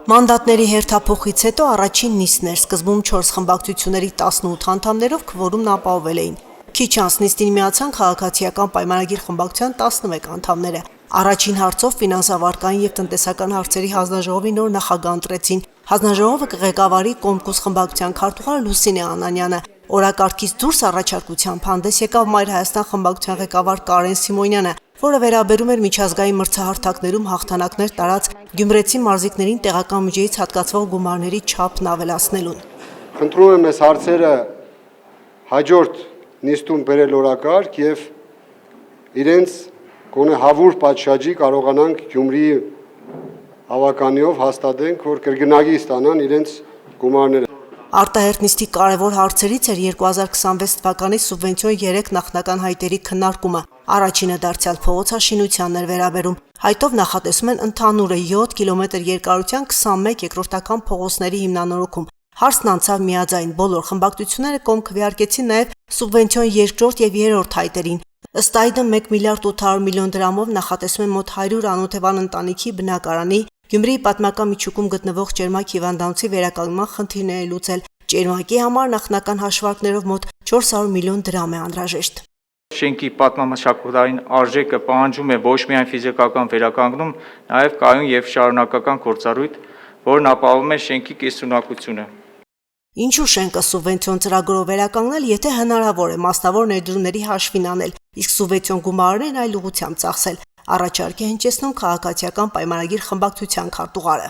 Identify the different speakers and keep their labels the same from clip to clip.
Speaker 1: Մանդատների հերթափոխից հետո առաջին նիստն էր, սկզբում 4 խմբակցությունների 18 անդամներով քվորումն ապահովել էին։ Քիչ անց նիստին միացան քաղաքացիական պայմանագիր խմբակցության 11 անդամները։ Առաջին հարցով ֆինանսավարկային եւ տնտեսական հարցերի հանձնաժողովի նոր նախագահ ընտրեցին։ Հանձնաժողովը կղեկավարի Կոմկուս խմբակցության քարտուղար Լուսինե Անանյանը։ Օրակարգից դուրս առաջարկությամբ հանդես եկավ Մայր Հայաստան խմբակցության ղեկավար Կարեն Սիմոնյանը, որը վերաբերում էր միջազգային մրցահարթակներում հաղթանակներ տարած գյումրեցի մարզիկներին տեղական բյուջեից հատկացվող գումարների չափն ավելացնելուն։
Speaker 2: Խնդրում եմ այս հարցերը հաջորդ նիստում բերել օրակարգ եւ իրենց գոնե հավուր պատշաճի կարողանանք Գյումրիի հավականիով հաստատենք, որ կրկնակի ստանան իրենց գումարները։
Speaker 1: Արտահերթ նիստի կարևոր հարցերից էր 2026 թվականի սուբվենցիոն 3 նախնական հայտերի քննարկումը։ Առաջինը դարձյալ փողոցաշինությանն էր վերաբերում։ Հայտով նախատեսում են ընդհանուրը 7 կիլոմետր երկարության 21 երկրորդական փողոցների հիմնանորոգում։ Հարցն անցավ միաձայն, բոլոր խմբակցությունները կողմ քվեարկեցին նաև սուբվենցիոն երկրորդ եւ երրորդ հայտերին։ Ըստ այդմ 1 միլիարդ 800 միլիոն դրամով նախատեսում են մոտ 100 անօթևան ընտանիքի բնակարանի, Գյումրիի պատմական միջուկում գտնվող Ճերմակ հիվանդանոցի վերականգնման խնդիրները լուծել։ Ճերմակի համար նախնական հաշվարկներով մոտ 400 միլիոն դրամ է անհրաժեշտ։
Speaker 3: Շենքի պատմամշակութային արժեքը պահանջում է ոչ միայն ֆիզիկական վերականգնում, նաև կայուն եւ շարունակական գործառույթ, որն ապահովում է շենքի կենսունակությունը։
Speaker 1: Ինչու շենքը սուբվենցիոն ծրագրով վերականգնել, եթե հնարավոր է մասնավոր ներդրումների հաշվին անել, իսկ սուբվենցիոն գումարներն այլ ուղղությամբ ծախսել, առաջարկ է հնչեցնում քաղաքացիական պայմանագիր խմբակցության քարտուղարը։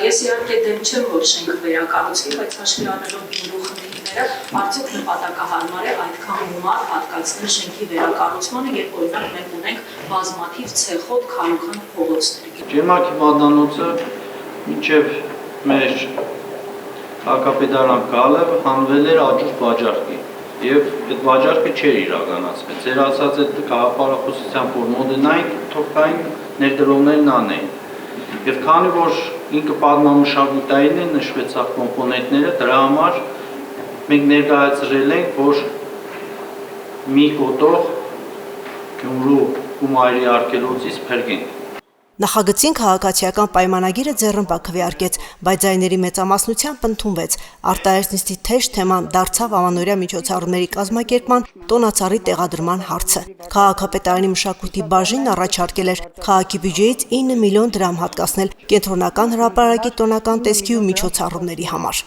Speaker 4: Ես իհարկե դեմ չեմ, որ շենքը վերակառուցվի, բայց հաշվի առնելով Գյումրու խնդիրները, արդյոք նպատակահարմար է այդքան գումար հատկացնել շենքի վերակառուցմանը, երբ օրինակ մենք ունենք բազմաթիվ ցեխոտ քարուքանդ փողոցներ։
Speaker 5: Ճերմակ հիվանդանոցը մինչև մեր հակապետարան գալը հանվել էր աջուր վաճառքի եւ այդ վաճառքը չէր իրականացվել։ Ձեր ասած այդ գաղափարախոսությամբ որ մոդենային թոքային ներդրումներն անեն։ Եվ քանի որ ինքը պատմամշակութային է նշվեցավ կոմպոնենտները, դրա համար մենք ներկայացրել ենք, որ մի կոտող Գյումրու գումարի արգելոցից փրկենք։
Speaker 1: Նախագծին քաղաքացիական պայմանագիրը ձեռնպա քվեարկեց, բայց ձայների մեծամասնությամբ ընդունվեց։ Արտահերթ նիստի թեժ թեման դարձավ ամանորյա միջոցառումների կազմակերպման տոնածառի տեղադրման հարցը։ Քաղաքապետարանի մշակույթի բաժինն առաջարկել էր քաղաքի բյուջեից 9 միլիոն դրամ հատկացնել կենտրոնական հրապարակի տոնական տեսքի ու միջոցառումների համար։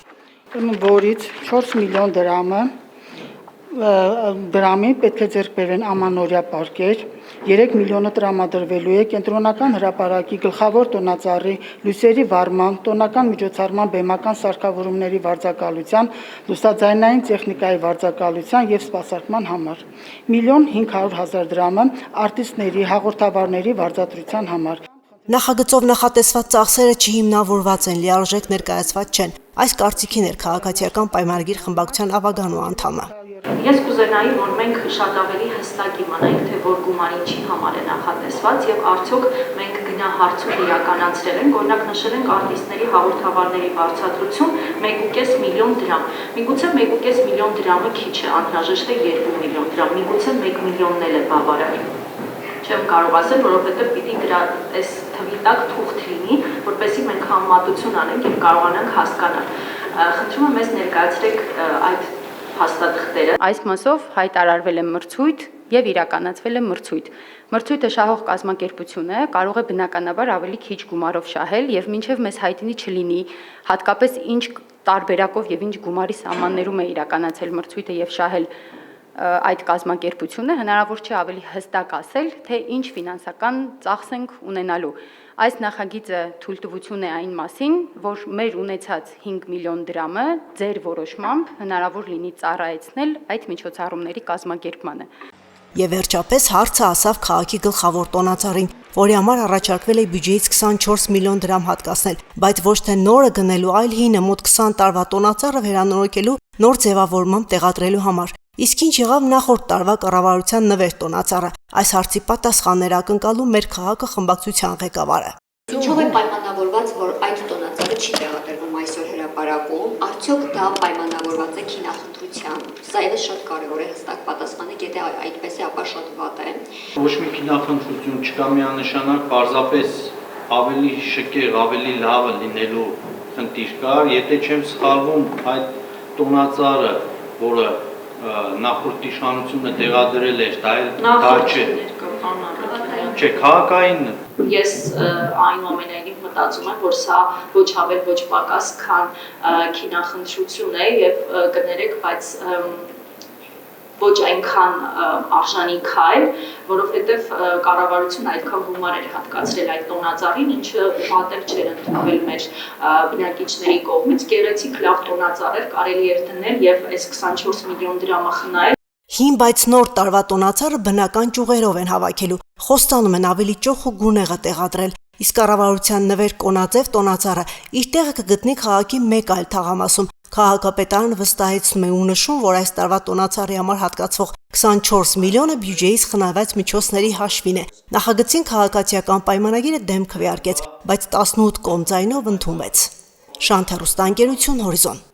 Speaker 6: Որից 4 միլիոն դրամի պետք է ձեռք բերվեն ամանորյա պարկեր, 3 միլիոնը տրամադրվելու է կենտրոնական հրապարակի գլխավոր տոնածառի լույսերի վարման, տոնական միջոցառման բեմական սարքավորումների վարձակալության, լուսաձայնային տեխնիկայի վարձակալության եւ սպասարկման համար, 1.5 միլիոն դրամը արտիստների, հաղորդավարների վարձատրության համար։
Speaker 1: Նախագծով նախատեսված ծախսերը չհիմնավորված են, լիարժեք ներկայացված չեն։ Այս կարծիքին էր քաղաքացիական պայմանագիր խմբակցության ավագանու անդամը։
Speaker 4: Ես կուզենայի, որ մենք շատ ավելի հստակ իմանանք, թե որ գումարը ինչի համար է նախատեսված եւ արդյոք մենք գնահարցում իրականացրել ենք, օրինակ նշել ենք արտիստների հաղորդավարների վարձատրություն 1.5 միլիոն դրամ։ Միգուցե 1.5 միլիոն դրամը քիչ է, անհրաժեշտ է 2 միլիոն դրամ, միգուցե 1 միլիոնն էլ է բավարար։ Չեմ կարող ասել, որովհետեւ պիտի դրա այս թվի տակ թուղթ լինի, որպեսզի մենք համեմատություն անենք եւ կարողանանք հասկանալ։ Խնդրում եմ մեզ ներկայացրեք այդ հաստատքները։
Speaker 7: Այս մասով հայտարարվել է մրցույթ եւ իրականացվել է մրցույթ։ Մրցույթը շահող կազմակերպություն է, կարող է բնականաբար ավելի քիչ գումարով շահել եւ մինչեւ մեզ հայտնի չլինի հատկապես ինչ տարբերակով եւ ինչ գումարի սահմաններում է իրականացել մրցույթը եւ շահել այդ կազմակերպությունը, հնարավոր չէ ավելի հստակ ասել, թե ինչ ֆինանսական ծախս ենք ունենալու։ Այս նախագիծը թույլտվություն է այն մասին, որ մեր ունեցած 5 միլիոն դրամը ձեր որոշմամբ հնարավոր լինի ծառայեցնել այդ միջոցառումների կազմակերպմանը։
Speaker 1: Եվ վերջապես հարցը ասավ քաղաքի գլխավոր տոնածառին, որի համար առաջարկվել է բյուջեից 24 միլիոն դրամ հատկացնել, բայց ոչ թե նորը գնելու, այլ հինը մոտ 20 տարվա տոնածառը վերանորոգելու նոր ձևավորմամբ տեղադրելու համար։ Իսկ ինչ եղավ նախորդ տարվա կառավարության նվեր տոնածառը։ Այս հարցի պատասխաններ ակնկալում մեր քաղաքը խմբակցության ղեկավարը։
Speaker 8: Ինչով է պայմանավորված, որ այդ տոնածառը չի տեղադրվում այսօր հրապարակում, արդյոք դա պայմանավորված է քինախնդրությամբ։ Սա ևս շատ կարևոր է հստակ պատասխանեք, եթե այդպես է, ապա շատ վատ է։
Speaker 5: Ոչ մի քինախնդրություն չկա, միանշանակ պարզապես ավելի շքեղ, ավելի լավը լինելու խնդիր կար, եթե չեմ սխալվում, այդ տոնածառը, որը նախորդ իշխանությունը տեղադրել էր, դա չէ, քաղաքային։
Speaker 4: Ես այնուամենայնիվ մտածում եմ, որ սա ոչ ավել ոչ պակաս, քան քինախնդրություն է եւ կներեք, բայց ոչ այնքան արժանի քայլ, որովհետև կառավարությունը այդքան գումար էր հատկացրել այդ տոնածառին, ինչը պատել չէր ընդունվել մեր բնակիչների կողմից, գեղեցիկ լավ տոնածառ էր, կարելի էր դնել եւ այս 24 միլիոն դրամը խնայել։
Speaker 1: Հին բայց նոր տարվա տոնածառը բնական ճյուղերով են հավաքելու, խոստանում են ավելի ճոխ ու գունեղը տեղադրել, իսկ կառավարության նվեր կոնաձև տոնածառը իր տեղը կգտնի քաղաքի մեկ այլ թաղամասում։ Քաղաքապետարանը վստահեցնում է ու նշում, որ այս տարվա տոնածառի համար հատկացվող 24 միլիոնը բյուջեից խնայված միջոցների հաշվին է։ Նախագծին քաղաքացիական պայմանագիրը դեմ քվեարկեց, բայց 18 կողմ ձայնով ընդունվեց։ Շանթ հեռուստաընկերություն Հորիզոն։